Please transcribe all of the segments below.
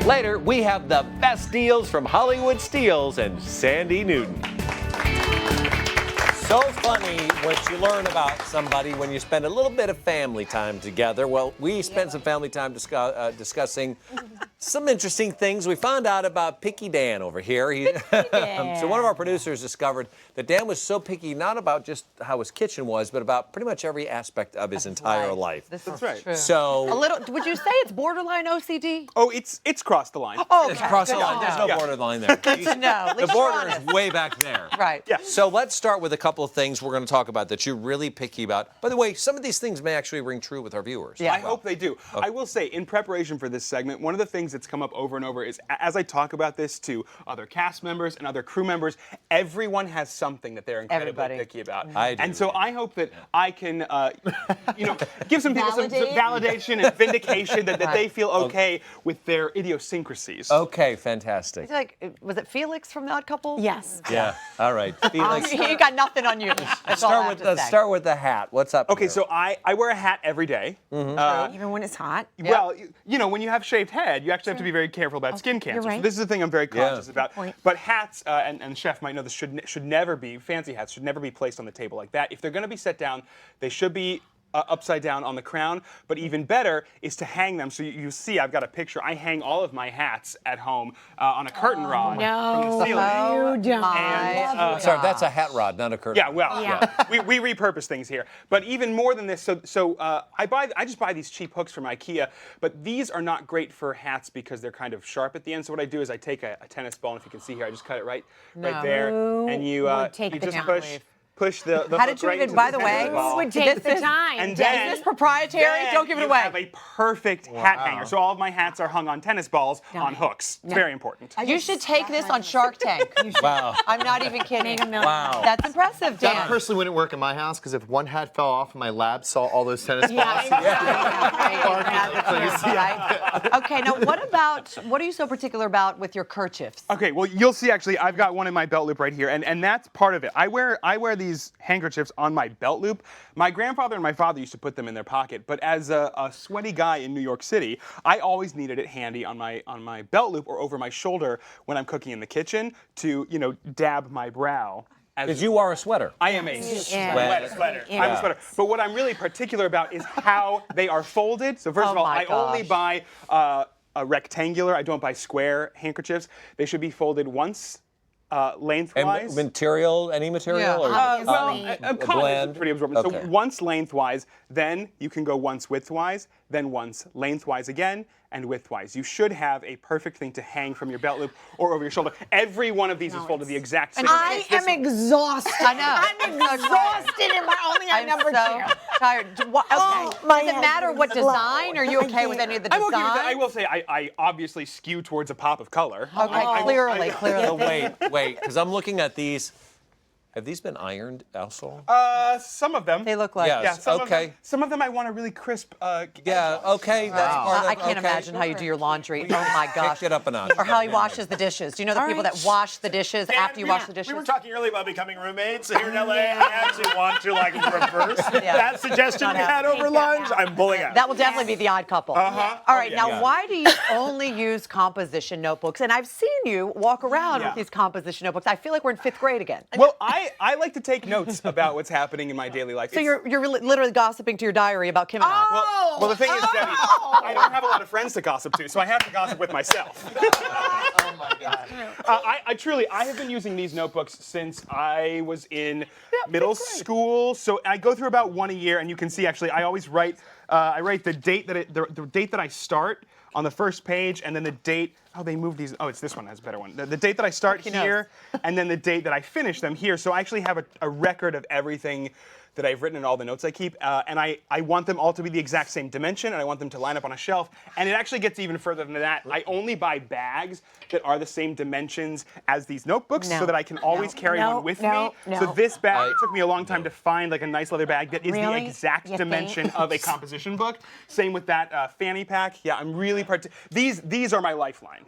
Later, we have the best deals from Hollywood Steals and Sandy Newton. So funny what you learn about somebody when you spend a little bit of family time together. Well, we spent some family time discussing some interesting things. We found out about Picky Dan over here. So one of our producers discovered that Dan was so picky, not about just how his kitchen was, but about pretty much every aspect of his entire life. That's right. True. So A little. Would you say it's borderline OCD? Oh, it's crossed the line. Oh, it's cross the line. There's no borderline there. Good to know. At The least border you're is honest. way back there. Right. Yeah. So let's start with a couple of things we're going to talk about that you're really picky about. By the way, some of these things may actually ring true with our viewers. Yeah. I hope they do. I will say, in preparation for this segment, one of the things that's come up over and over is, as I talk about this to other cast members and other crew members, everyone has something that they're incredibly Everybody. picky about. I do. And so I hope that I can, give some people some validation and vindication that they feel okay with their idiosyncrasies. Okay, fantastic. Was it Felix from The Odd Couple? Yes. Yeah. All right. Felix, He got nothing on you. That's all I have to say. start with the hat. What's up? Okay, here? so I wear a hat every day. Even when it's hot. Well, when you have shaved head, you actually have to be very careful about skin cancer. So right. this is the thing I'm very conscious about. point. But hats, and Chef might know this, should never be, fancy hats should never be placed on the table like that. If they're going to be set down, they should be upside down on the crown, but even better is to hang them. So you see, I've got a picture. I hang all of my hats at home on a curtain rod from the ceiling. You don't. And, Sorry, that's a hat rod, not a curtain. yeah, well, we repurpose things here. But even more than this, so I just buy these cheap hooks from IKEA, but these are not great for hats because they're kind of sharp at the end. So what I do is I take a tennis ball, and if you can see here, I just cut it right there, and you take you the just time. push the How hook did you right even, into by the the tennis way, ball. would take the time. And is then, this proprietary? Don't give it you away. have a perfect hat hanger. So all of my hats are hung on tennis balls on hooks. It's very important. You should take this on Shark Tank. Wow. I'm not even kidding. Wow. That's impressive, Dan. That personally wouldn't work in my house because if one hat fell off and my lab saw all those tennis balls, Okay, now what are you so particular about with your kerchiefs? Okay, well, you'll see, actually, I've got one in my belt loop right here, and that's part of it. I wear these handkerchiefs on my belt loop. My grandfather and my father used to put them in their pocket, but as a sweaty guy in New York City, I always needed it handy on my belt loop or over my shoulder when I'm cooking in the kitchen to, dab my brow. Because you are a sweater. I am a sweater. I'm a sweater. But what I'm really particular about is how they are folded. So first of all, I only buy a rectangular. I don't buy square handkerchiefs. They should be folded once lengthwise. And material, any material? Or, Cotton blend? is pretty absorbent. Okay. So once lengthwise, then you can go once widthwise, then once lengthwise again, and widthwise. You should have a perfect thing to hang from your belt loop or over your shoulder. Every one of these is folded the exact same way. I am exhausted. I know. I'm exhausted and we're only on I'm number so 2. tired. Okay. my Does it matter what head is design? low. Are you okay with any of the I'm design? okay with that. I will say I obviously skew towards a pop of color. Okay, clearly. Oh, wait, because I'm looking at these. Have these been ironed also? Some of them. They look like. Yes. Yeah, some of Okay. them. Some of them I want a really crisp. Yeah, okay. That's part of I can't imagine how you do your laundry. Oh my gosh. Kicked it up a notch. Or how he washes the dishes. Do you know the people that wash the dishes after you wash the dishes? We were talking earlier about becoming roommates here in LA. I actually want to reverse that suggestion we had over lunch. I'm pulling out. That will definitely be The Odd Couple. Uh-huh. All right, Oh, now yeah. why do you only use composition notebooks? And I've seen you walk around with these composition notebooks. I feel like we're in 5th grade again. Well, I like to take notes about what's happening in my daily life. So you're literally gossiping to your diary about Kim and I. Well, the thing is, Debbie, I don't have a lot of friends to gossip to, so I have to gossip with myself. oh my God. I have been using these notebooks since I was in middle school. So I go through about one a year, and you can see actually I always write. I write the date the date that I start on the first page, and then the date. Oh, they moved these. Oh, it's this one. That's a better one. The date that I start here, and then the date that I finish them here. So I actually have a record of everything that I've written and all the notes I keep, and I want them all to be the exact same dimension, and I want them to line up on a shelf. And it actually gets even further than that. I only buy bags that are the same dimensions as these notebooks, so that I can always carry one with me. So this bag, it took me a long time to find like a nice leather bag that is the exact dimension of a composition book. Same with that fanny pack. Yeah, I'm really these are my lifeline.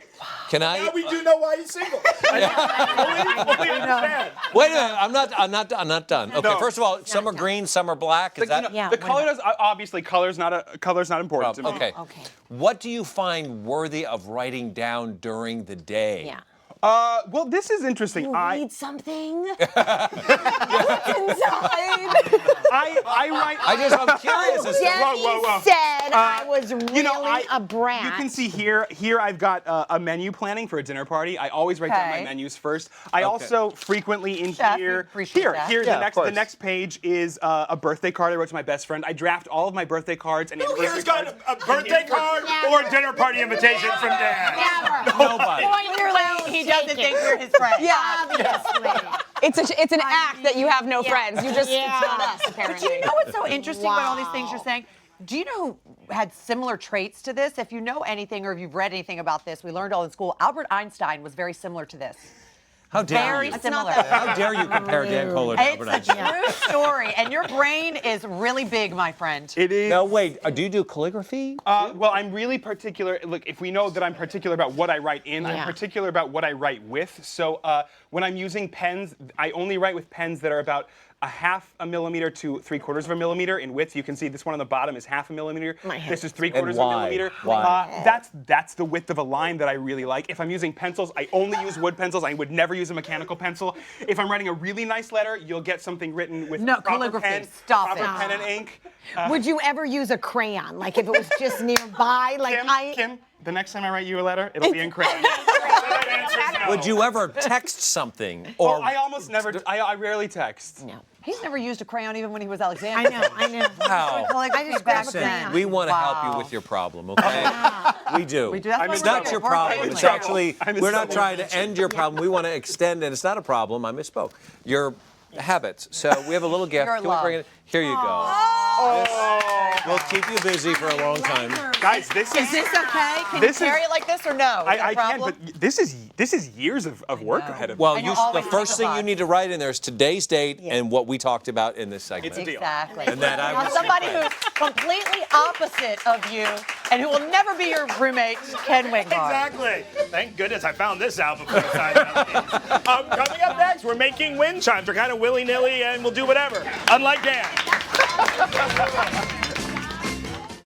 Can I? Now we do know why he's single. I fully understand. Wait a minute. I'm not done. Okay. No. First of all, some are green, some are black. Is that the color does obviously color's not important to me. okay? Okay. What do you find worthy of writing down during the day? Yeah. Well, this is interesting. You I read something? What's inside? I'm curious as to Debbie whoa. said I was really a brat. You can see here I've got a menu planning for a dinner party. I always write down my Okay. menus first. I also frequently in Chef, we here. appreciate that. Here, Yeah, of the course. next page is a birthday card I wrote to my best friend. I draft all of my birthday cards and Who anniversary here's got cards. a birthday card or a dinner party invitation from Dad? Never. Nobody. Clearly, He doesn't think we're his friend. Obviously. It's an act that you have no friends. You just, Yeah. it's not us, But apparently. you know what's so interesting about all these things Wow. you're saying? Do you know who had similar traits to this? If you know anything or if you've read anything about this, we learned all in school. Albert Einstein was very similar to this. How dare Very you? similar. How dare you compare Dan Kohler to Albert It's a Einstein? true story, and your brain is really big, my friend. It is. Now wait, do you do calligraphy? Well, I'm really particular. Look, if we know that I'm particular about what I write in, I'm Yeah. particular about what I write with. So when I'm using pens, I only write with pens that are about 1/2 a millimeter to 3/4 of a millimeter in width. You can see this one on the bottom is 1/2 a millimeter. This is 3/4 of a why? millimeter. Why? That's the width of a line that I really like. If I'm using pencils, I only use wood pencils. I would never use a mechanical pencil. If I'm writing a really nice letter, you'll get something written with No, proper calligraphy. pen, Stop proper it. pen and ink. Would you ever use a crayon? Like if it was just nearby? Like Kim, the next time I write you a letter, it'll be in crayon. That answer's no. Would you ever text something? Well, Or I almost never. I rarely text. No. He's never used a crayon even when he was Alexander. I know. Wow. Calligraphy just back grab a then. crayon. We want to help you Wow. with your problem, okay? We do. We do. That's why It's we're not here. your We're problem. family. It's actually, I'm in we're not trouble. trying to end your problem. We want to extend, and it's not a problem. I misspoke. Your habits. So we have a little gift. Your Can we love. bring it? Here you go. We'll keep you busy for a long time. Guys, this Is this okay? Can This you carry is- it like this or no? Is that I a can, problem? but this is years of work ahead of me. Well, And you, you'll the always first thing simplify. you need to write in there is today's date and what we talked about in this segment. It's a deal. Exactly. And that I Now, will somebody see who's completely opposite of you and who will never be your roommate, Ken Wingard. Exactly. Thank goodness I found this out before the time. Coming up next, we're making wind chimes. We're kind of willy-nilly and we'll do whatever. Unlike Dan.